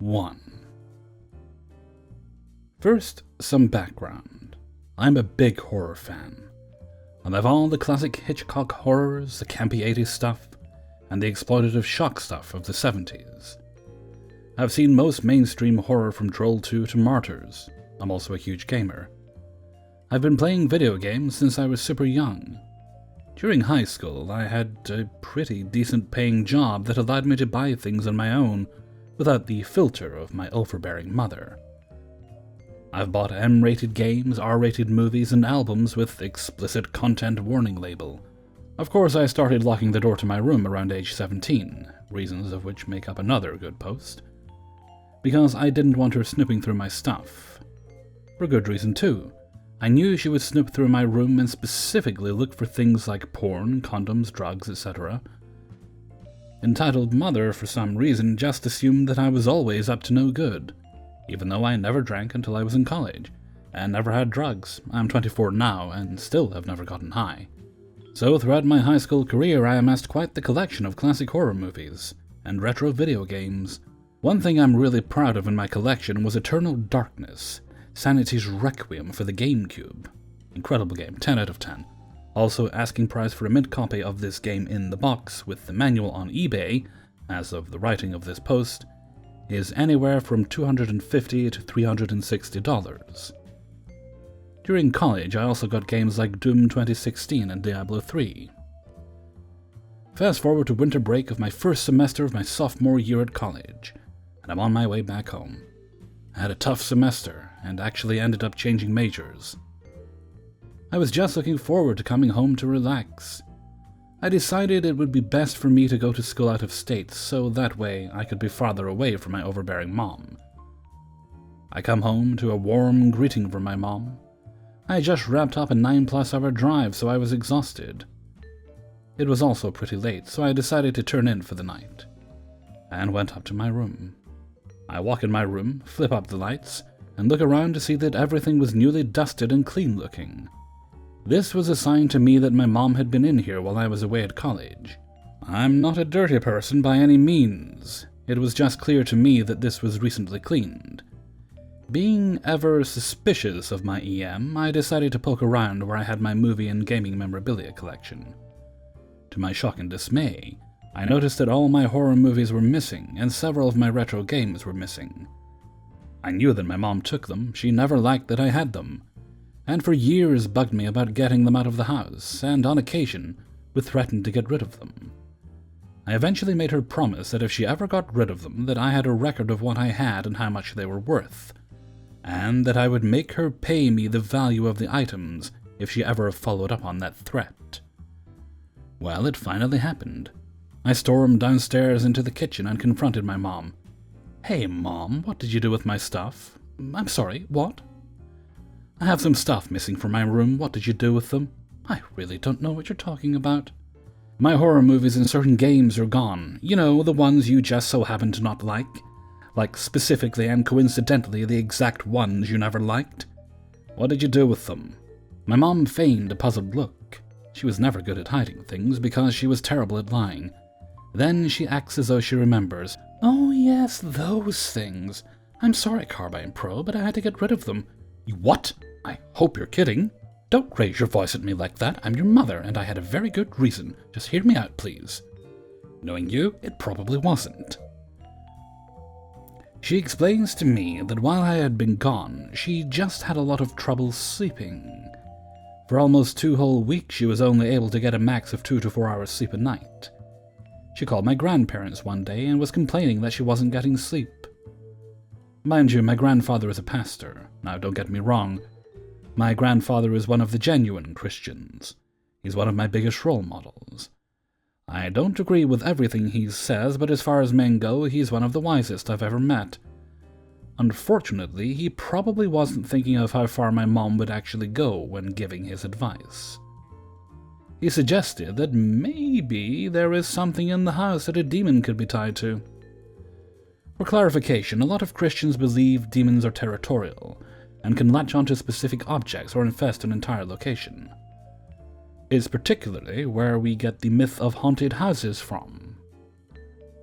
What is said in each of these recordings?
1. First, some background. I'm a big horror fan. I love all the classic Hitchcock horrors, the campy 80s stuff, and the exploitative shock stuff of the 70s. I've seen most mainstream horror from Troll 2 to Martyrs. I'm also a huge gamer. I've been playing video games since I was super young. During high school, I had a pretty decent paying job that allowed me to buy things on my own without the filter of my overbearing mother. I've bought M-rated games, R-rated movies, and albums with explicit content warning label. Of course, I started locking the door to my room around age 17, reasons of which make up another good post. Because I didn't want her snooping through my stuff. For good reason too. I knew she would snoop through my room and specifically look for things like porn, condoms, drugs, etc. Entitled mother, for some reason, just assumed that I was always up to no good, even though I never drank until I was in college, and never had drugs. I'm 24 now, and still have never gotten high. So throughout my high school career, I amassed quite the collection of classic horror movies, and retro video games. One thing I'm really proud of in my collection was Eternal Darkness, Sanity's Requiem for the GameCube. Incredible game, 10 out of 10. Also, asking price for a mint copy of this game in the box with the manual on eBay, as of the writing of this post, is anywhere from $250 to $360. During college, I also got games like Doom 2016 and Diablo 3. Fast forward to winter break of my first semester of my sophomore year at college, and I'm on my way back home. I had a tough semester, and actually ended up changing majors. I was just looking forward to coming home to relax. I decided it would be best for me to go to school out of state, so that way I could be farther away from my overbearing mom. I come home to a warm greeting from my mom. I had just wrapped up a 9+ hour drive, so I was exhausted. It was also pretty late, so I decided to turn in for the night, and went up to my room. I walk in my room, flip up the lights, and look around to see that everything was newly dusted and clean looking. This was a sign to me that my mom had been in here while I was away at college. I'm not a dirty person by any means. It was just clear to me that this was recently cleaned. Being ever suspicious of my EM, I decided to poke around where I had my movie and gaming memorabilia collection. To my shock and dismay, I noticed that all my horror movies were missing, and several of my retro games were missing. I knew that my mom took them, she never liked that I had them, and for years bugged me about getting them out of the house, and on occasion would threaten to get rid of them. I eventually made her promise that if she ever got rid of them, that I had a record of what I had and how much they were worth, and that I would make her pay me the value of the items if she ever followed up on that threat. Well, it finally happened. I stormed downstairs into the kitchen and confronted my mom. "Hey, Mom, what did you do with my stuff?" "I'm sorry, what?" "I have some stuff missing from my room. What did you do with them?" "I really don't know what you're talking about." "My horror movies and certain games are gone. You know, the ones you just so happen to not like. Like specifically and coincidentally the exact ones you never liked. What did you do with them?" My mom feigned a puzzled look. She was never good at hiding things because she was terrible at lying. Then she acts as though she remembers. "Oh yes, those things. I'm sorry, Carbine Pro, but I had to get rid of them." "You what? I hope you're kidding." "Don't raise your voice at me like that. I'm your mother, and I had a very good reason. Just hear me out, please." Knowing you, it probably wasn't. She explains to me that while I had been gone, she just had a lot of trouble sleeping. For almost 2 whole weeks, she was only able to get a max of 2 to 4 hours sleep a night. She called my grandparents one day and was complaining that she wasn't getting sleep. Mind you, my grandfather is a pastor. Now, don't get me wrong. My grandfather is one of the genuine Christians. He's one of my biggest role models. I don't agree with everything he says, but as far as men go, he's one of the wisest I've ever met. Unfortunately, he probably wasn't thinking of how far my mom would actually go when giving his advice. He suggested that maybe there is something in the house that a demon could be tied to. For clarification, a lot of Christians believe demons are territorial, and can latch onto specific objects or infest an entire location. It's particularly where we get the myth of haunted houses from.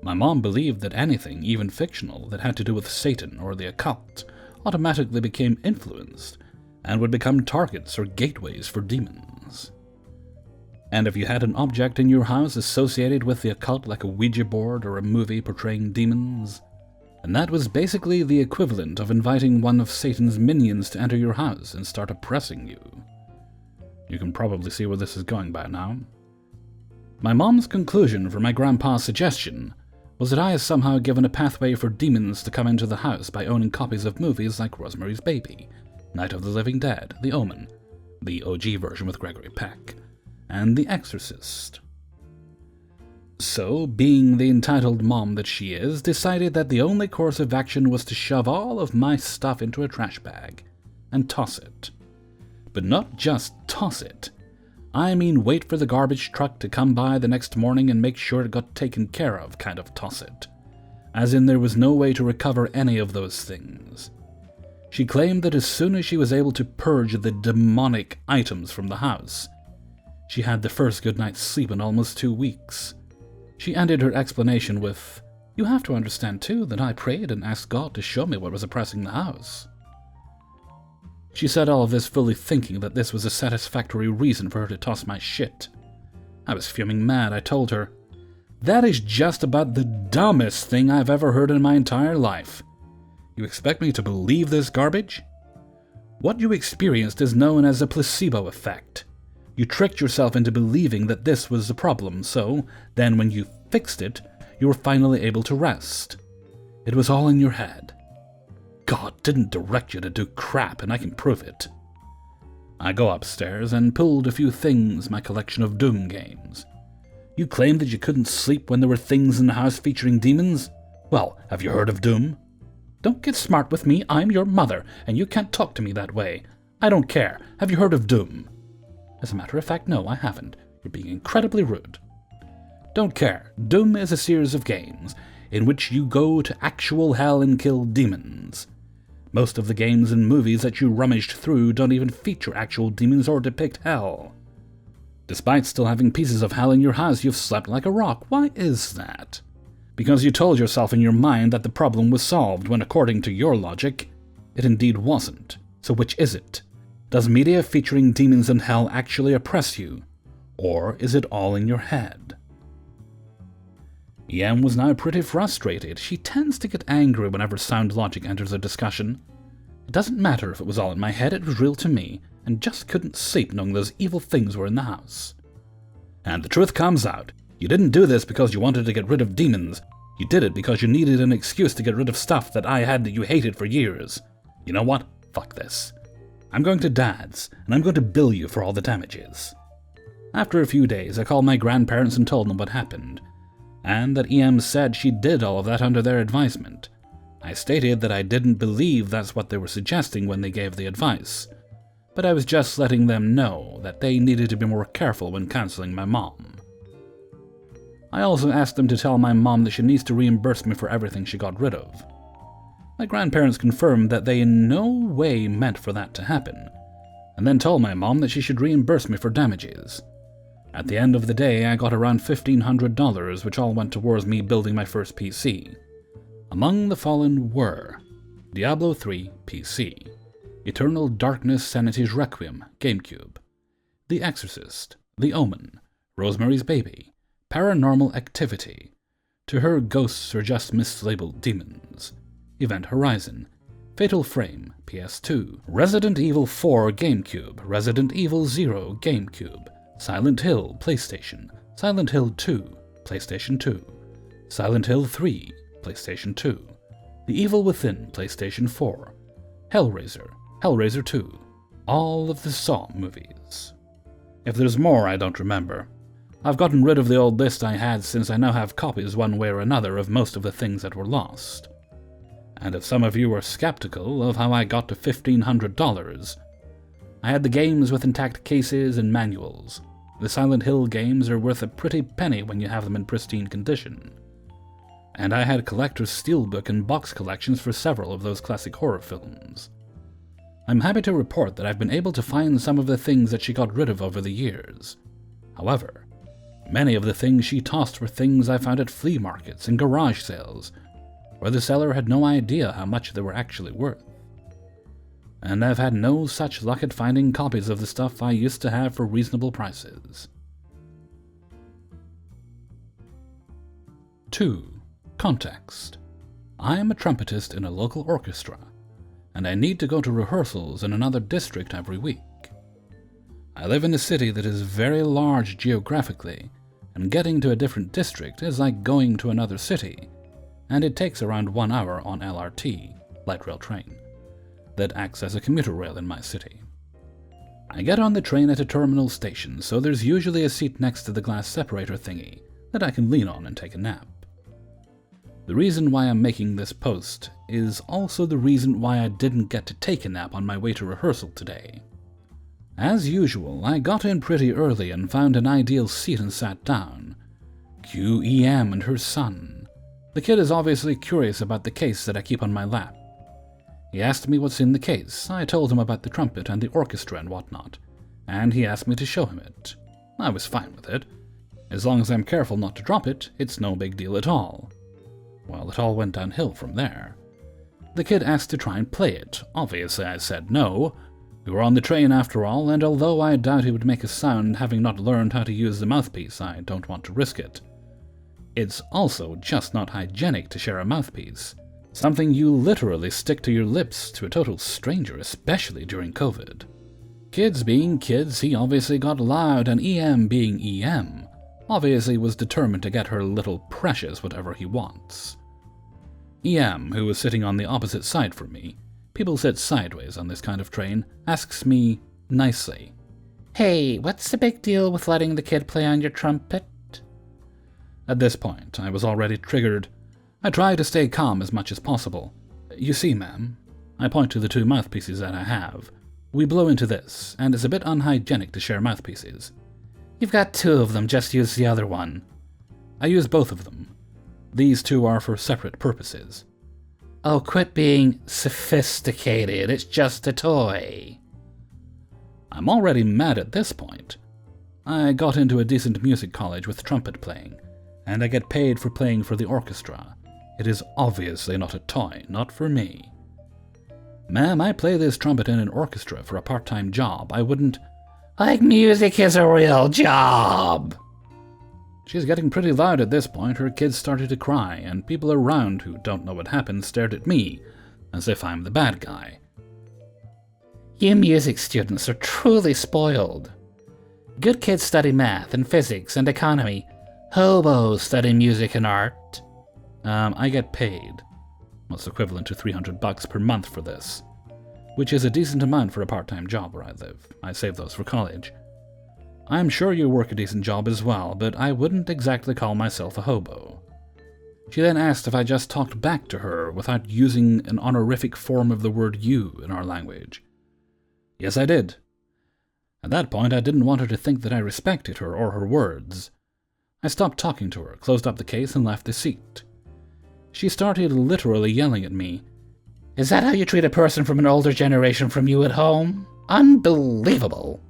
My mom believed that anything, even fictional, that had to do with Satan or the occult automatically became influenced and would become targets or gateways for demons. And if you had an object in your house associated with the occult, like a Ouija board or a movie portraying demons, then that was basically the equivalent of inviting one of Satan's minions to enter your house and start oppressing you. You can probably see where this is going by now. My mom's conclusion for my grandpa's suggestion was that I had somehow given a pathway for demons to come into the house by owning copies of movies like Rosemary's Baby, Night of the Living Dead, The Omen, the OG version with Gregory Peck, and The Exorcist. So, being the entitled mom that she is, decided that the only course of action was to shove all of my stuff into a trash bag and toss it. But not just toss it. I mean wait for the garbage truck to come by the next morning and make sure it got taken care of kind of toss it. As in there was no way to recover any of those things. She claimed that as soon as she was able to purge the demonic items from the house, she had the first good night's sleep in almost 2 weeks. She ended her explanation with, "You have to understand too that I prayed and asked God to show me what was oppressing the house." She said all of this fully thinking that this was a satisfactory reason for her to toss my shit. I was fuming mad. I told her, "That is just about the dumbest thing I've ever heard in my entire life. You expect me to believe this garbage? What you experienced is known as a placebo effect. You tricked yourself into believing that this was the problem, so then when you fixed it, you were finally able to rest. It was all in your head. God didn't direct you to do crap, and I can prove it." I go upstairs and pulled a few things, my collection of Doom games. "You claimed that you couldn't sleep when there were things in the house featuring demons? Well, have you heard of Doom?" "Don't get smart with me, I'm your mother, and you can't talk to me that way. I don't care. Have you heard of Doom?" "As a matter of fact, no, I haven't. You're being incredibly rude." "Don't care. Doom is a series of games in which you go to actual hell and kill demons. Most of the games and movies that you rummaged through don't even feature actual demons or depict hell. Despite still having pieces of hell in your house, you've slept like a rock. Why is that? Because you told yourself in your mind that the problem was solved, when according to your logic, it indeed wasn't. So which is it? Does media featuring demons and hell actually oppress you? Or is it all in your head?" EM was now pretty frustrated. She tends to get angry whenever sound logic enters a discussion. It doesn't matter if it was all in my head, it was real to me, and just couldn't sleep knowing those evil things were in the house. "And the truth comes out. You didn't do this because you wanted to get rid of demons. You did it because you needed an excuse to get rid of stuff that I had that you hated for years. You know what? Fuck this. I'm going to Dad's, and I'm going to bill you for all the damages." After a few days, I called my grandparents and told them what happened, and that EM said she did all of that under their advisement. I stated that I didn't believe that's what they were suggesting when they gave the advice, but I was just letting them know that they needed to be more careful when counseling my mom. I also asked them to tell my mom that she needs to reimburse me for everything she got rid of. My grandparents confirmed that they in no way meant for that to happen, and then told my mom that she should reimburse me for damages. At the end of the day, I got around $1,500, which all went towards me building my first PC. Among the fallen were Diablo 3 PC, Eternal Darkness Sanity's Requiem GameCube, The Exorcist, The Omen, Rosemary's Baby, Paranormal Activity, To Her Ghosts Are Just Mislabeled Demons, Event Horizon, Fatal Frame PS2, Resident Evil 4 GameCube, Resident Evil 0 GameCube, Silent Hill PlayStation, Silent Hill 2 PlayStation 2, Silent Hill 3 PlayStation 2, The Evil Within PlayStation 4, Hellraiser, Hellraiser 2, all of the Saw movies. If there's more, I don't remember. I've gotten rid of the old list I had since I now have copies one way or another of most of the things that were lost. And if some of you are skeptical of how I got to $1,500, I had the games with intact cases and manuals. The Silent Hill games are worth a pretty penny when you have them in pristine condition. And I had collector's steelbook and box collections for several of those classic horror films. I'm happy to report that I've been able to find some of the things that she got rid of over the years. However, Many of the things she tossed were things I found at flea markets and garage sales, where the seller had no idea how much they were actually worth. And I've had no such luck at finding copies of the stuff I used to have for reasonable prices. 2. Context. I am a trumpetist in a local orchestra, and I need to go to rehearsals in another district every week. I live in a city that is very large geographically, and getting to a different district is like going to another city, and it takes around 1 hour on LRT, light rail train, that acts as a commuter rail in my city. I get on the train at a terminal station, so there's usually a seat next to the glass separator thingy that I can lean on and take a nap. The reason why I'm making this post is also the reason why I didn't get to take a nap on my way to rehearsal today. As usual, I got in pretty early and found an ideal seat and sat down. Cue EM and her son. The kid is obviously curious about the case that I keep on my lap. He asked me what's in the case. I told him about the trumpet and the orchestra and whatnot, and he asked me to show him it. I was fine with it. As long as I'm careful not to drop it, it's no big deal at all. Well, it all went downhill from there. The kid asked to try and play it. Obviously, I said no. We were on the train after all, and although I doubt he would make a sound having not learned how to use the mouthpiece, I don't want to risk it. It's also just not hygienic to share a mouthpiece, something you literally stick to your lips to a total stranger, especially during COVID. Kids being kids, he obviously got loud, and EM being EM, obviously was determined to get her little precious whatever he wants. EM, who was sitting on the opposite side from me, people sit sideways on this kind of train, asks me nicely, "Hey, what's the big deal with letting the kid play on your trumpet?" At this point, I was already triggered. I try to stay calm as much as possible. "You see, ma'am," I point to the 2 mouthpieces that I have. "We blow into this, and it's a bit unhygienic to share mouthpieces." "You've got 2 of them, just use the other one." "I use both of them. These 2 are for separate purposes." "Oh, quit being sophisticated, it's just a toy." I'm already mad at this point. I got into a decent music college with trumpet playing, and I get paid for playing for the orchestra. It is obviously not a toy, not for me. "Ma'am, I play this trumpet in an orchestra for a part-time job. I wouldn't—" "Like music is a real job!" She's getting pretty loud at this point. Her kids started to cry, and people around who don't know what happened stared at me, as if I'm the bad guy. "You music students are truly spoiled. Good kids study math and physics and economy. Hobos study music and art." I get paid. What's equivalent to $300 per month for this, which is a decent amount for a part-time job where I live. I save those for college. I'm sure you work a decent job as well, but I wouldn't exactly call myself a hobo. She then asked if I just talked back to her without using an honorific form of the word you in our language. Yes, I did. At that point, I didn't want her to think that I respected her or her words. I stopped talking to her, closed up the case, and left the seat. She started literally yelling at me. "Is that how you treat a person from an older generation from you at home? Unbelievable!"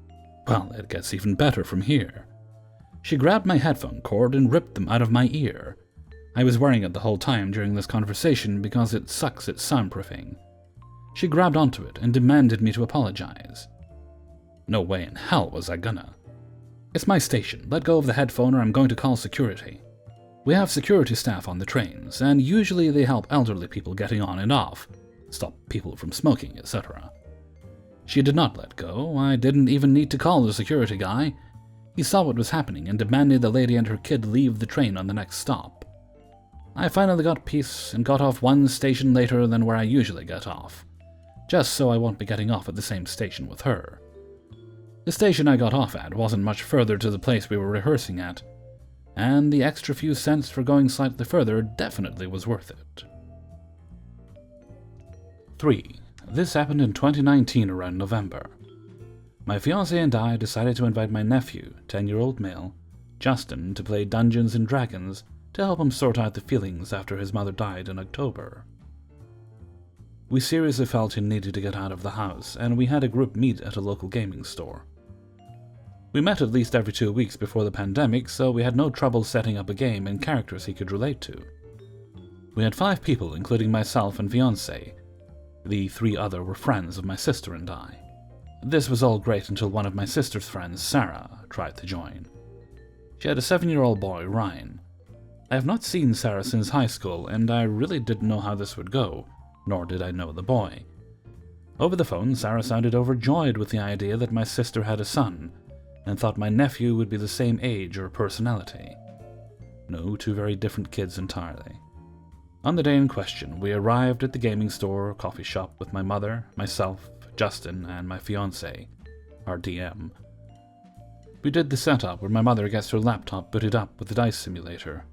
Well, it gets even better from here. She grabbed my headphone cord and ripped them out of my ear. I was wearing it the whole time during this conversation because it sucks at soundproofing. She grabbed onto it and demanded me to apologize. No way in hell was I gonna. "It's my station. Let go of the headphone or I'm going to call security." We have security staff on the trains, and usually they help elderly people getting on and off, stop people from smoking, etc. She did not let go. I didn't even need to call the security guy. He saw what was happening and demanded the lady and her kid leave the train on the next stop. I finally got peace and got off 1 station later than where I usually get off, just so I won't be getting off at the same station with her. The station I got off at wasn't much further to the place we were rehearsing at, and the extra few cents for going slightly further definitely was worth it. 3. This happened in 2019 around November. My fiancé and I decided to invite my nephew, 10-year-old male, Justin, to play Dungeons & Dragons to help him sort out the feelings after his mother died in October. We seriously felt he needed to get out of the house, and we had a group meet at a local gaming store. We met at least every 2 weeks before the pandemic, so we had no trouble setting up a game and characters he could relate to. We had 5 people, including myself and fiancé. The 3 other were friends of my sister and I. This was all great until one of my sister's friends, Sarah, tried to join. She had a 7-year-old boy, Ryan. I have not seen Sarah since high school, and I really didn't know how this would go, nor did I know the boy. Over the phone, Sarah sounded overjoyed with the idea that my sister had a son, and thought my nephew would be the same age or personality. No, 2 very different kids entirely. On the day in question, we arrived at the gaming store or coffee shop with my mother, myself, Justin, and my fiancé, our DM. We did the setup where my mother gets her laptop booted up with the dice simulator.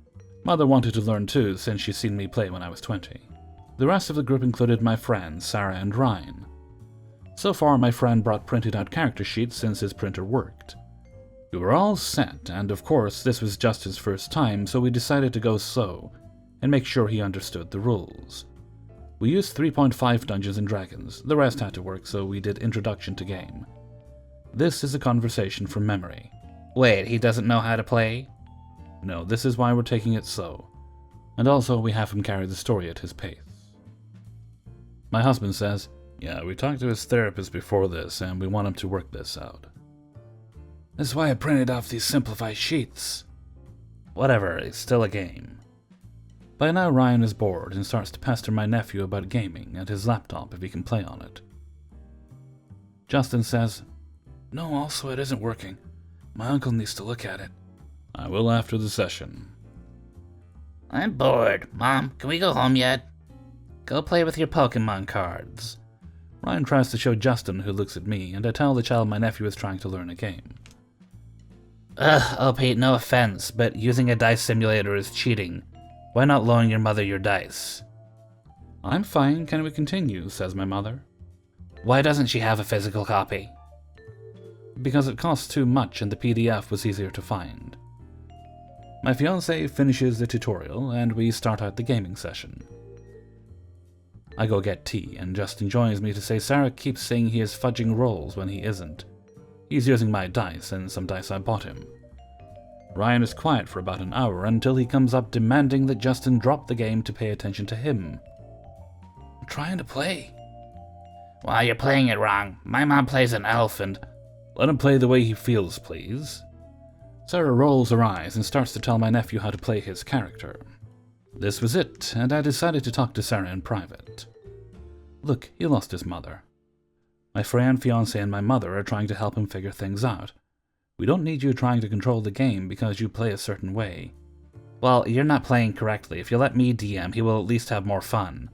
Mother wanted to learn too, since she's seen me play when I was 20. The rest of the group included my friends, Sarah and Ryan. So far, my friend brought printed out character sheets since his printer worked. We were all set, and of course, this was just his first time, so we decided to go slow and make sure he understood the rules. We used 3.5 Dungeons & Dragons. The rest had to work, so we did Introduction to Game. This is a conversation from memory. Wait, he doesn't know how to play? No, this is why we're taking it slow. And also, we have him carry the story at his pace. My husband says, "Yeah, we talked to his therapist before this, and we want him to work this out. That's why I printed off these simplified sheets." Whatever, it's still a game. By now, Ryan is bored and starts to pester my nephew about gaming and his laptop if he can play on it. Justin says, "No, also it isn't working. My uncle needs to look at it." "I will after the session." I'm bored. Mom, can we go home yet? Go play with your Pokemon cards. Ryan tries to show Justin, who looks at me, and I tell the child my nephew is trying to learn a game. Oh Pete, no offense, but using a dice simulator is cheating. Why not loan your mother your dice? "I'm fine, can we continue?" says my mother. Why doesn't she have a physical copy? Because it costs too much and the PDF was easier to find. My fiancé finishes the tutorial and we start out the gaming session. I go get tea and Justin joins me to say Sarah keeps saying he is fudging rolls when he isn't. He's using my dice and some dice I bought him. Ryan is quiet for about an hour until he comes up demanding that Justin drop the game to pay attention to him. "I'm trying to play." Well, you're playing it wrong. My mom plays an elf and... "Let him play the way he feels, please." Sarah rolls her eyes and starts to tell my nephew how to play his character. This was it, and I decided to talk to Sarah in private. "Look, he lost his mother. My friend, fiancé, and my mother are trying to help him figure things out. We don't need you trying to control the game because you play a certain way." Well, you're not playing correctly. If you let me DM, he will at least have more fun.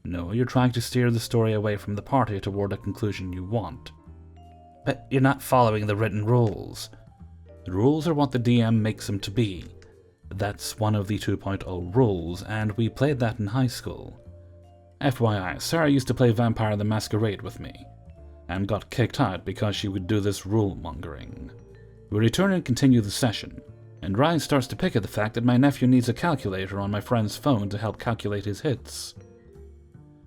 "No, you're trying to steer the story away from the party toward a conclusion you want." But you're not following the written rules. The rules are what the DM makes them to be. That's one of the 2.0 rules, and we played that in high school. FYI, Sarah used to play Vampire the Masquerade with me, and got kicked out because she would do this rule-mongering. We return and continue the session, and Ryan starts to pick at the fact that my nephew needs a calculator on my friend's phone to help calculate his hits.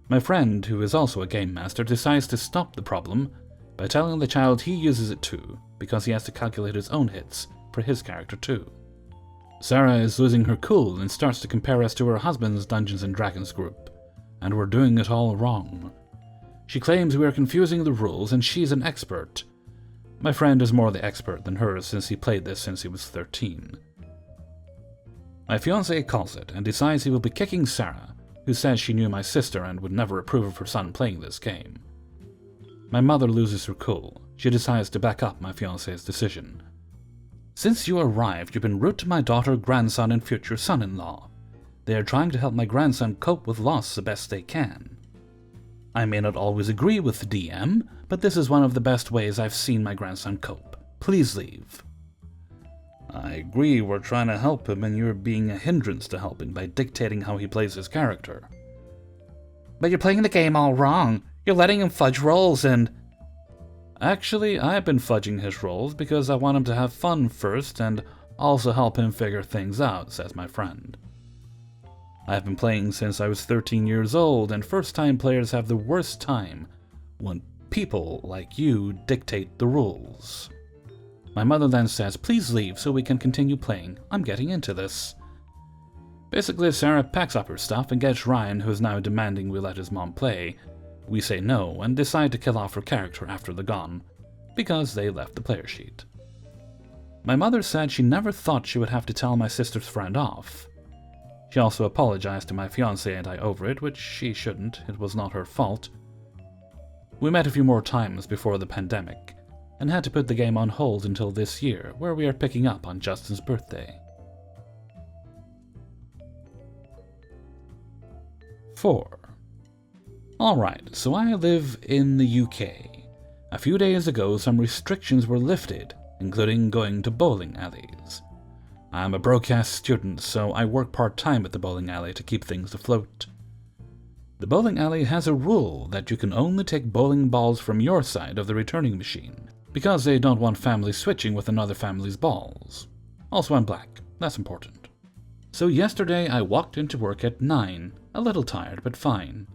My friend, who is also a game master, decides to stop the problem by telling the child he uses it too, because he has to calculate his own hits for his character too. Sarah is losing her cool and starts to compare us to her husband's Dungeons & Dragons group, and we're doing it all wrong. She claims we are confusing the rules and she's an expert. My friend is more the expert than her since he played this since he was 13. My fiancé calls it and decides he will be kicking Sarah, who says she knew my sister and would never approve of her son playing this game. My mother loses her cool. She decides to back up my fiancé's decision. "Since you arrived, you've been rude to my daughter, grandson, and future son-in-law. They are trying to help my grandson cope with loss the best they can. I may not always agree with the DM, but this is one of the best ways I've seen my grandson cope. Please leave." "I agree we're trying to help him and you're being a hindrance to helping by dictating how he plays his character." "But you're playing the game all wrong. You're letting him fudge rolls and..." "Actually, I've been fudging his rolls because I want him to have fun first and also help him figure things out," says my friend. "I've been playing since I was 13 years old, and first-time players have the worst time when people like you dictate the rules." My mother then says, please leave so we can continue playing. I'm getting into this. Basically, Sarah packs up her stuff and gets Ryan, who is now demanding we let his mom play. We say no and decide to kill off her character after they're gone, because they left the player sheet. My mother said she never thought she would have to tell my sister's friend off. She also apologized to my fiancé and I over it, which she shouldn't, it was not her fault. We met a few more times before the pandemic, and had to put the game on hold until this year, where we are picking up on Justin's birthday. 4. Alright, so I live in the UK. A few days ago, some restrictions were lifted, including going to bowling alleys. I'm a broadcast student, so I work part-time at the bowling alley to keep things afloat. The bowling alley has a rule that you can only take bowling balls from your side of the returning machine, because they don't want families switching with another family's balls. Also, I'm black. That's important. So yesterday I walked into work at 9, a little tired but fine.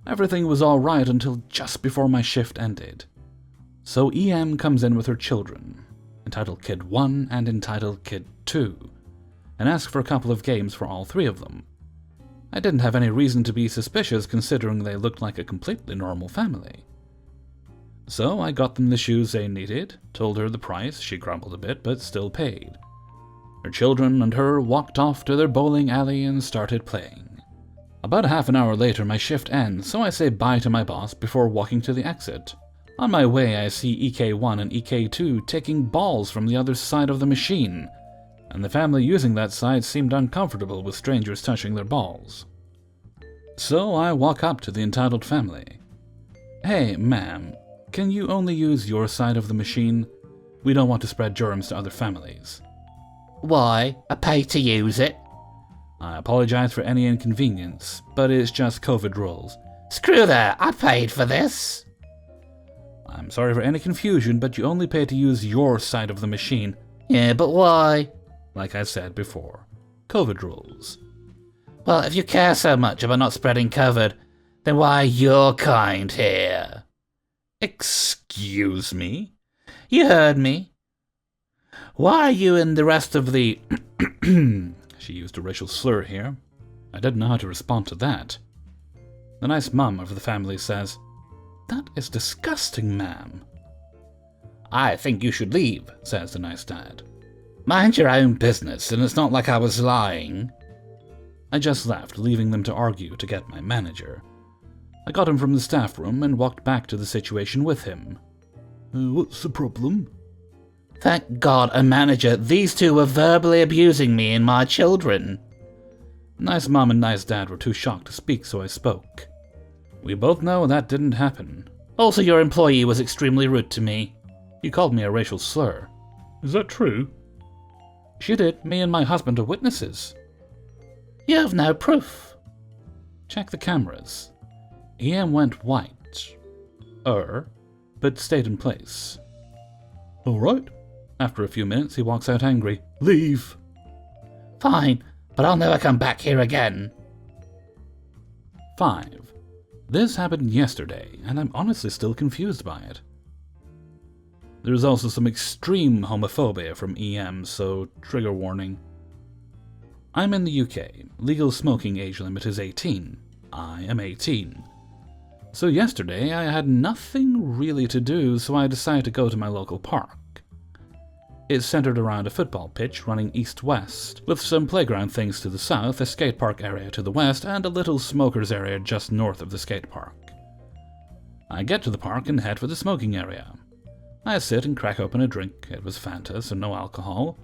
Everything was alright until just before my shift ended. So EM comes in with her children, entitled Kid 1 and entitled Kid 2, and asks for a couple of games for all three of them. I didn't have any reason to be suspicious considering they looked like a completely normal family. So I got them the shoes they needed, told her the price, she grumbled a bit but still paid. Her children and her walked off to their bowling alley and started playing. About half an hour later my shift ends, so I say bye to my boss before walking to the exit. On my way I see EK1 and EK2 taking balls from the other side of the machine, and the family using that side seemed uncomfortable with strangers touching their balls. So I walk up to the entitled family. Hey, ma'am, can you only use your side of the machine? We don't want to spread germs to other families. Why? I pay to use it. I apologize for any inconvenience, but it's just COVID rules. Screw that, I paid for this. I'm sorry for any confusion, but you only pay to use your side of the machine. Yeah, but why? Like I said before, COVID rules. Well, if you care so much about not spreading COVID, then why are your kind here? Excuse me? You heard me. Why are you and the rest of the... She used a racial slur here. I didn't know how to respond to that. The nice mum of the family says, "That is disgusting, ma'am." I think you should leave, says the nice dad. Mind your own business, and it's not like I was lying. I just left, leaving them to argue to get my manager. I got him from the staff room and walked back to the situation with him. What's the problem? Thank God, a manager. These two were verbally abusing me and my children. Nice mom and nice dad were too shocked to speak, so I spoke. We both know that didn't happen. Also, your employee was extremely rude to me. He called me a racial slur. Is that true? She did. Me and my husband are witnesses. You have no proof. Check the cameras. EM went white. But stayed in place. Alright. After a few minutes, he walks out angry. Leave. Fine, but I'll never come back here again. 5. This happened yesterday, and I'm honestly still confused by it. There's also some extreme homophobia from EM, so trigger warning. I'm in the UK. Legal smoking age limit is 18. I am 18. So yesterday I had nothing really to do, so I decided to go to my local park. It's centered around a football pitch running east-west, with some playground things to the south, a skate park area to the west, and a little smokers area just north of the skate park. I get to the park and head for the smoking area. I sit and crack open a drink, it was Fanta, so no alcohol,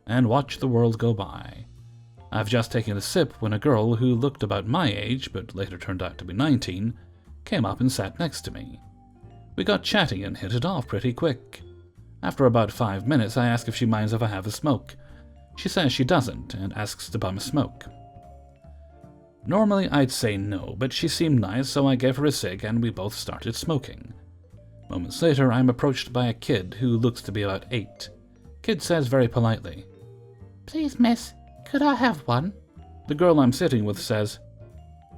and watch the world go by. I've just taken a sip when a girl who looked about my age, but later turned out to be 19, came up and sat next to me. We got chatting and hit it off pretty quick. After about 5 minutes, I ask if she minds if I have a smoke. She says she doesn't, and asks to bum a smoke. Normally I'd say no, but she seemed nice, so I gave her a cig and we both started smoking. Moments later, I'm approached by a kid who looks to be about 8. Kid says very politely, Please, miss, could I have one? The girl I'm sitting with says,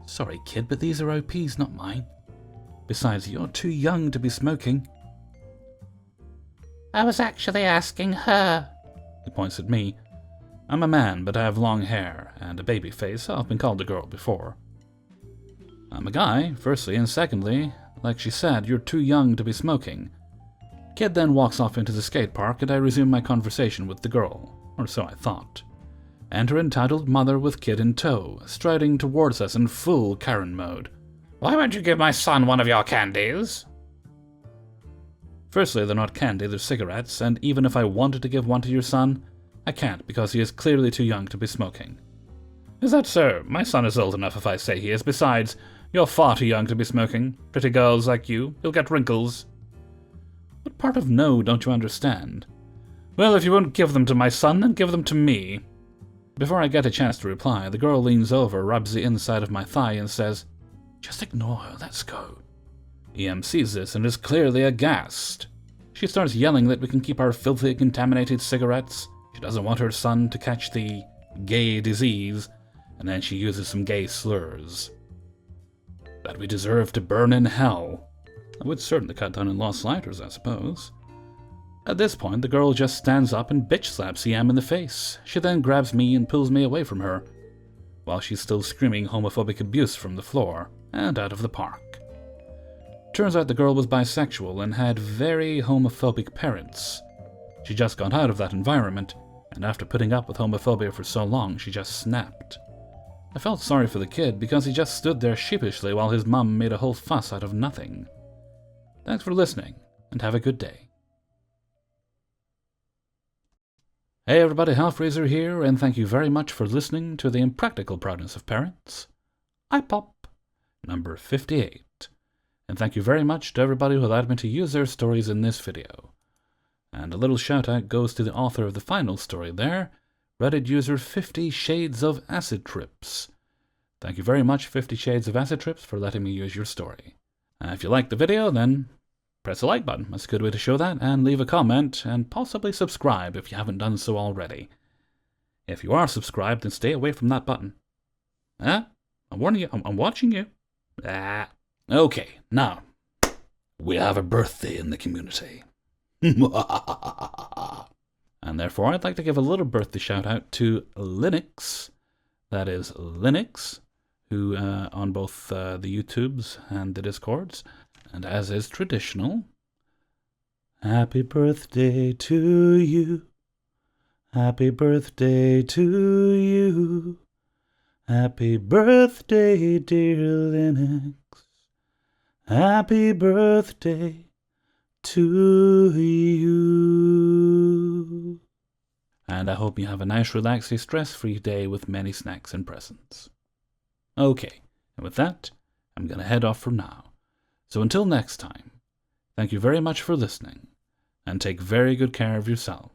Sorry kid, but these are OPs, not mine. Besides, you're too young to be smoking. I was actually asking her. He points at me. I'm a man, but I have long hair and a baby face, so I've been called a girl before. I'm a guy, firstly, and secondly, like she said, you're too young to be smoking. Kid then walks off into the skate park, and I resume my conversation with the girl, or so I thought. Enter entitled mother with kid in tow, striding towards us in full Karen mode. Why won't you give my son one of your candies? Firstly, they're not candy, they're cigarettes, and even if I wanted to give one to your son, I can't because he is clearly too young to be smoking. Is that so? My son is old enough if I say he is. Besides, you're far too young to be smoking. Pretty girls like you'll get wrinkles. What part of no don't you understand? Well, if you won't give them to my son, then give them to me. Before I get a chance to reply, the girl leans over, rubs the inside of my thigh, and says, "Just ignore her, let's go." EM sees this and is clearly aghast. She starts yelling that we can keep our filthy, contaminated cigarettes. She doesn't want her son to catch the gay disease, and then she uses some gay slurs. That we deserve to burn in hell. I would certainly cut down in lost lighters, I suppose. At this point, the girl just stands up and bitch slaps EM in the face. She then grabs me and pulls me away from her, while she's still screaming homophobic abuse from the floor and out of the park. Turns out the girl was bisexual and had very homophobic parents. She just got out of that environment, and after putting up with homophobia for so long, she just snapped. I felt sorry for the kid because he just stood there sheepishly while his mum made a whole fuss out of nothing. Thanks for listening, and have a good day. Hey everybody, Hellfreezer here, and thank you very much for listening to the Impractical Proudness of Parents. IPOP number 58. And thank you very much to everybody who allowed me to use their stories in this video. And a little shout out goes to the author of the final story there, Reddit user 50 Shades of Acid Trips. Thank you very much, 50 Shades of Acid Trips, for letting me use your story. If you liked the video, then press the like button. That's a good way to show that, and leave a comment, and possibly subscribe if you haven't done so already. If you are subscribed, then stay away from that button. I'm warning you, I'm watching you. Okay, now, we have a birthday in the community. And therefore, I'd like to give a little birthday shout out to Linux, that is Linux, who on both the YouTubes and the Discords, and as is traditional, happy birthday to you, happy birthday to you, happy birthday dear Linux. Happy birthday to you. And I hope you have a nice, relaxing, stress-free day with many snacks and presents. Okay, and with that, I'm going to head off for now. So until next time, thank you very much for listening, and take very good care of yourself.